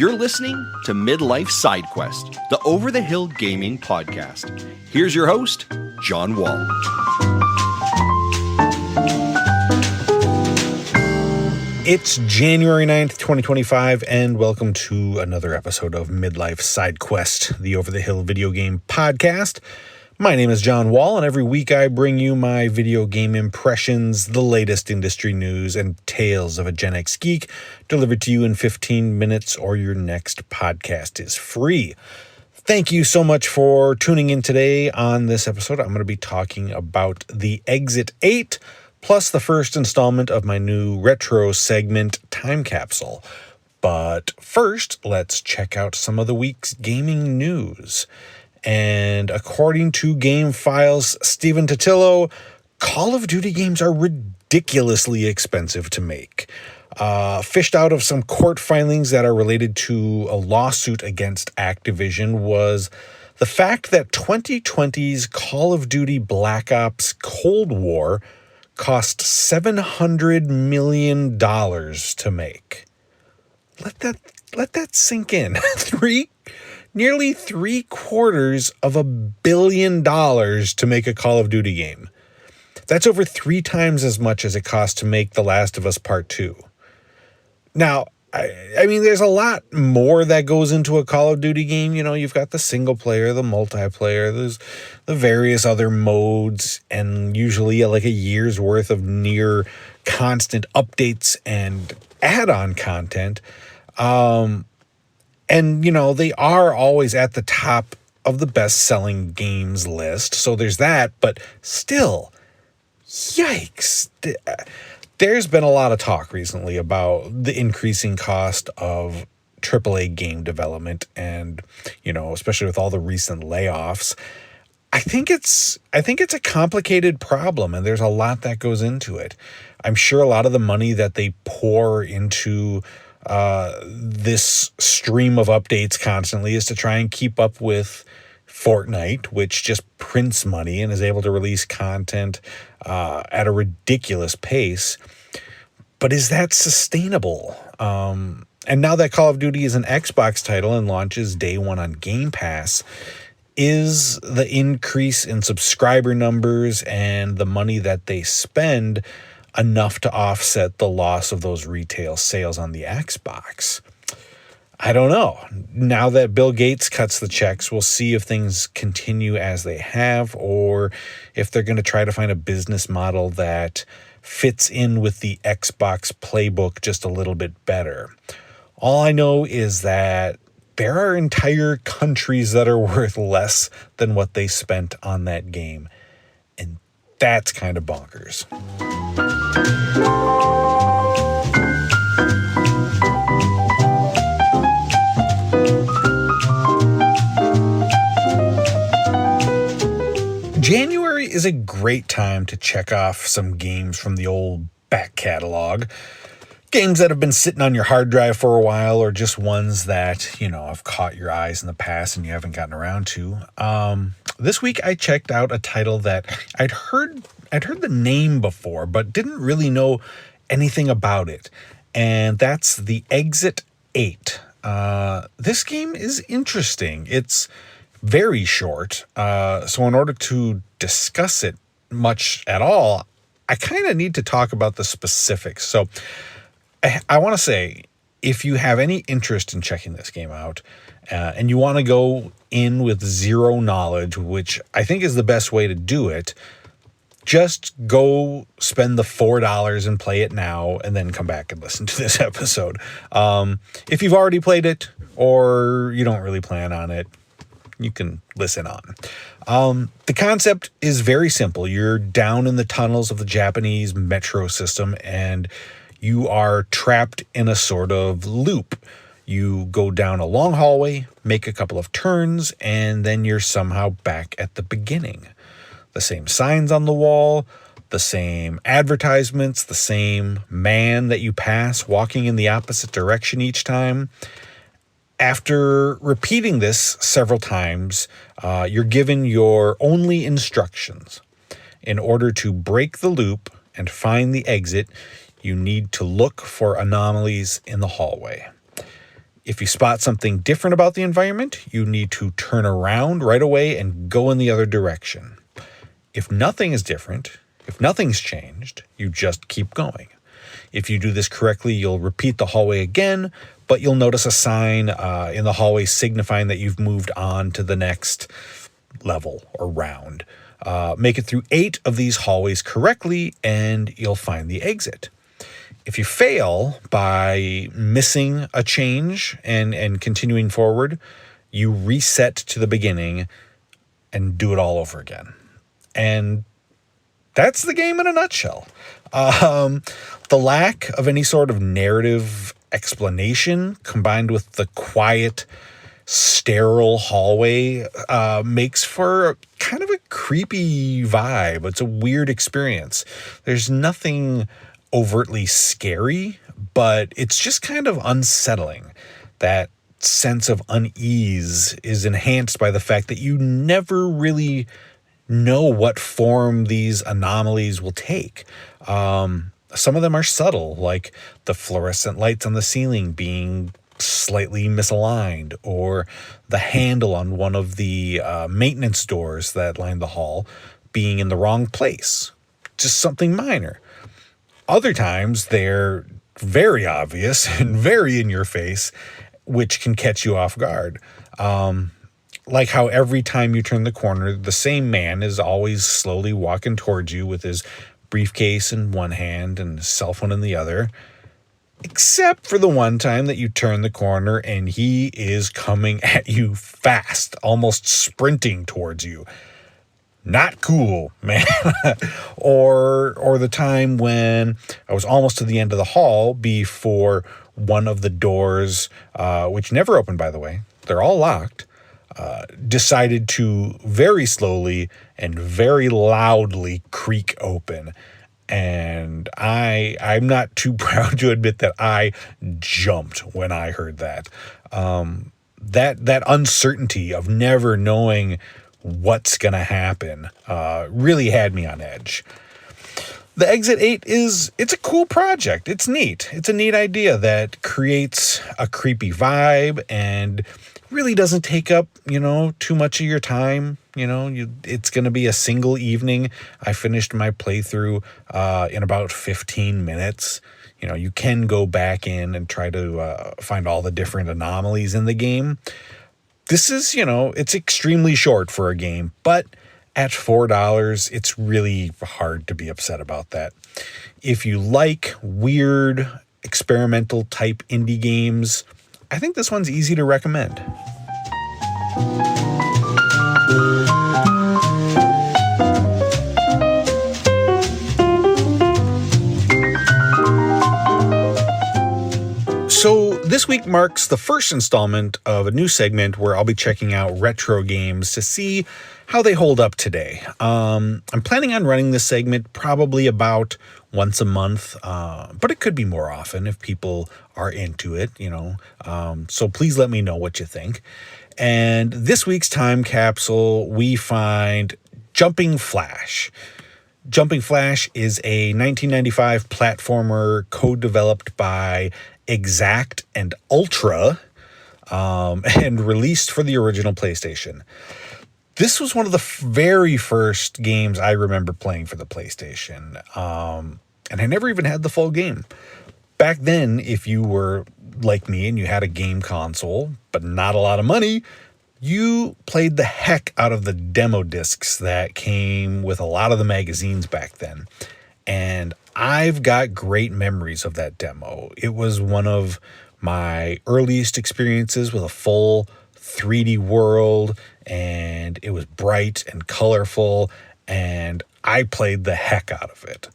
You're listening to Midlife SideQuest, the over-the-hill gaming podcast. Here's your host, John Wall. It's January 9th, 2025, and welcome to another episode of Midlife SideQuest, the over-the-hill video game podcast. My name is John Wall, and every week I bring you my video game impressions, the latest industry news, and tales of a Gen X geek delivered to you in 15 minutes, or your next podcast is free. Thank you so much for tuning in today. On this episode, I'm going to be talking about the Exit 8, plus the first installment of my new retro segment, Time Capsule. But first, let's check out some of the week's gaming news. And according to Game Files' Stephen Totillo, Call of Duty games are ridiculously expensive to make. Fished out of some court filings that are related to a lawsuit against Activision was the fact that 2020's Call of Duty Black Ops Cold War cost $700 million to make. Let that sink in. Nearly $750 million to make a Call of Duty game. That's over 3 times as much as it cost to make The Last of Us Part 2. Now, I mean, there's a lot more that goes into a Call of Duty game. You know, you've got the single player, the multiplayer, there's the various other modes, and usually like a year's worth of near constant updates and add-on content. And, you know, they are always at the top of the best-selling games list. So there's that, but still, yikes. There's been a lot of talk recently about the increasing cost of AAA game development and, you know, especially with all the recent layoffs. I think it's a complicated problem, and there's a lot that goes into it. I'm sure a lot of the money that they pour into this stream of updates constantly is to try and keep up with Fortnite, which just prints money and is able to release content at a ridiculous pace. But is that sustainable? And now that Call of Duty is an Xbox title and launches day one on Game Pass, is the increase in subscriber numbers and the money that they spend enough to offset the loss of those retail sales on the Xbox? I don't know. Now that Bill Gates cuts the checks, we'll see if things continue as they have, or if they're going to try to find a business model that fits in with the Xbox playbook just a little bit better. All I know is that there are entire countries that are worth less than what they spent on that game, and that's kind of bonkers. January is a great time to check off some games from the old back catalog. Games that have been sitting on your hard drive for a while, or just ones that, you know, have caught your eyes in the past and you haven't gotten around to. This week I checked out a title that I'd heard the name before, but didn't really know anything about it. And that's the Exit 8. This game is interesting. It's very short. So in order to discuss it much at all, I kind of need to talk about the specifics. So I want to say, if you have any interest in checking this game out, and you want to go in with zero knowledge, which I think is the best way to do it, just go spend the $4 and play it now, and then come back and listen to this episode. If you've already played it, or you don't really plan on it, you can listen on. The concept is very simple. You're down in the tunnels of the Japanese metro system, and you are trapped in a sort of loop. You go down a long hallway, make a couple of turns, and then you're somehow back at the beginning. The same signs on the wall, the same advertisements, the same man that you pass walking in the opposite direction each time. After repeating this several times, you're given your only instructions. In order to break the loop and find the exit, you need to look for anomalies in the hallway. If you spot something different about the environment, you need to turn around right away and go in the other direction. If nothing is different, if nothing's changed, you just keep going. If you do this correctly, you'll repeat the hallway again, but you'll notice a sign in the hallway signifying that you've moved on to the next level or round. Make it through 8 of these hallways correctly, and you'll find the exit. If you fail by missing a change and continuing forward, you reset to the beginning and do it all over again. And that's the game in a nutshell. The lack of any sort of narrative explanation combined with the quiet, sterile hallway makes for kind of a creepy vibe. It's a weird experience. There's nothing overtly scary, but it's just kind of unsettling. That sense of unease is enhanced by the fact that you never really know what form these anomalies will take. Some of them are subtle, like the fluorescent lights on the ceiling being slightly misaligned, or the handle on one of the maintenance doors that line the hall being in the wrong place. Just something minor. Other times, they're very obvious and very in your face, which can catch you off guard. Like how every time you turn the corner, the same man is always slowly walking towards you with his briefcase in one hand and his cell phone in the other. Except for the one time that you turn the corner and he is coming at you fast, almost sprinting towards you. Not cool, man. or the time when I was almost to the end of the hall before one of the doors, which never opened, by the way, they're all locked, decided to very slowly and very loudly creak open. And I'm not too proud to admit that I jumped when I heard that. That uncertainty of never knowing what's going to happen really had me on edge. The Exit 8 it's a cool project. It's neat. It's a neat idea that creates a creepy vibe and really doesn't take up, too much of your time. It's going to be a single evening. I finished my playthrough in about 15 minutes. You can go back in and try to find all the different anomalies in the game. This is, it's extremely short for a game, but at $4, it's really hard to be upset about that. If you like weird, experimental type indie games, I think this one's easy to recommend. So this week marks the first installment of a new segment where I'll be checking out retro games to see how they hold up today. I'm planning on running this segment probably about once a month, but it could be more often if people are into it, so please let me know what you think. And this week's time capsule, we find Jumping Flash. Jumping Flash is a 1995 platformer co-developed by Exact and Ultra, and released for the original PlayStation. This was one of the very first games I remember playing for the PlayStation, and I never even had the full game. Back then, if you were like me and you had a game console, but not a lot of money, you played the heck out of the demo discs that came with a lot of the magazines back then. And I've got great memories of that demo. It was one of my earliest experiences with a full 3D world, and it was bright and colorful, and I played the heck out of it.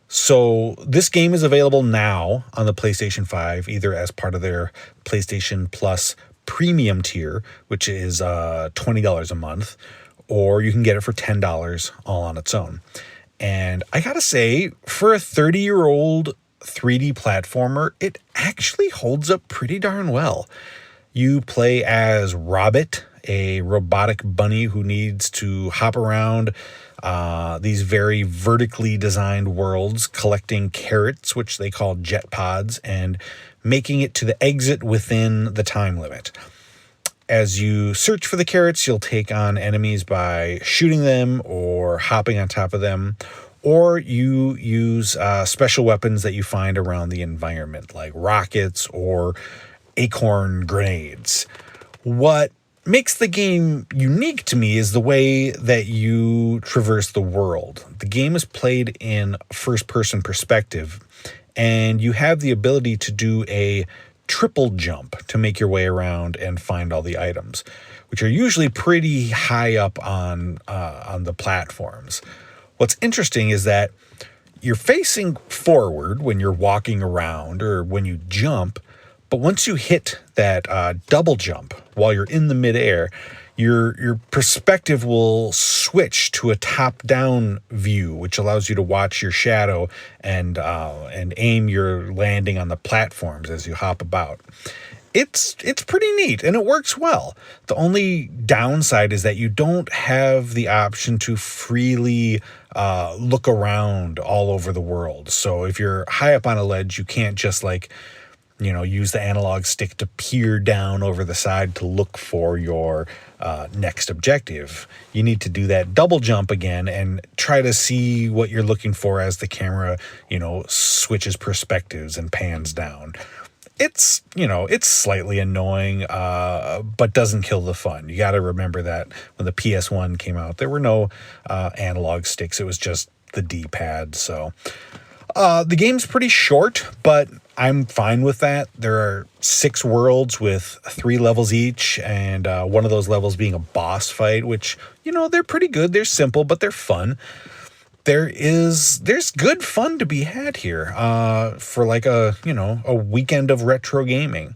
So this game is available now on the PlayStation 5, either as part of their PlayStation Plus premium tier, which is $20 a month, or you can get it for $10 all on its own. And I gotta say, for a 30-year-old 3D platformer, it actually holds up pretty darn well. You play as Robbit, a robotic bunny who needs to hop around these very vertically designed worlds, collecting carrots, which they call jet pods, and making it to the exit within the time limit. As you search for the carrots, you'll take on enemies by shooting them or hopping on top of them, or you use special weapons that you find around the environment, like rockets or acorn grenades. What makes the game unique to me is the way that you traverse the world. The game is played in first-person perspective, and you have the ability to do a triple jump to make your way around and find all the items, which are usually pretty high up on the platforms. What's interesting is that you're facing forward when you're walking around or when you jump, but once you hit that double jump while you're in the midair, your perspective will switch to a top-down view, which allows you to watch your shadow and aim your landing on the platforms as you hop about. It's pretty neat, and it works well. The only downside is that you don't have the option to freely look around all over the world. So if you're high up on a ledge, you can't just use the analog stick to peer down over the side to look for your next objective. You need to do that double jump again and try to see what you're looking for as the camera, switches perspectives and pans down. It's slightly annoying, but doesn't kill the fun. You got to remember that when the PS1 came out, there were no analog sticks. It was just the D-pad. So the game's pretty short, but I'm fine with that. There are 6 worlds with 3 levels each, and one of those levels being a boss fight, which, they're pretty good. They're simple, but they're fun. There's good fun to be had here for like a weekend of retro gaming.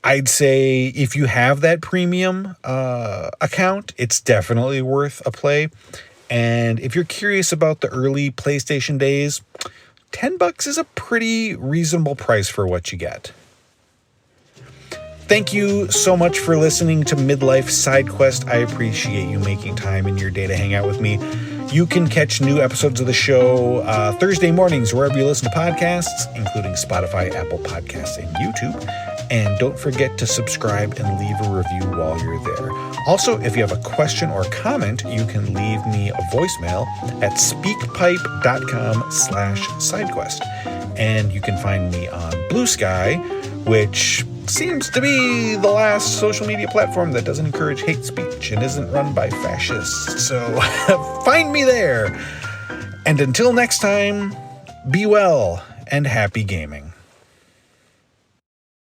I'd say if you have that premium account, it's definitely worth a play. And if you're curious about the early PlayStation days, $10 is a pretty reasonable price for what you get. Thank you so much for listening to Midlife SideQuest. I appreciate you making time in your day to hang out with me. You can catch new episodes of the show Thursday mornings wherever you listen to podcasts, including Spotify, Apple Podcasts, and YouTube. And don't forget to subscribe and leave a review while you're there. Also, if you have a question or comment, you can leave me a voicemail at speakpipe.com/sidequest. And you can find me on Blue Sky, which seems to be the last social media platform that doesn't encourage hate speech and isn't run by fascists. So find me there. And until next time, be well and happy gaming.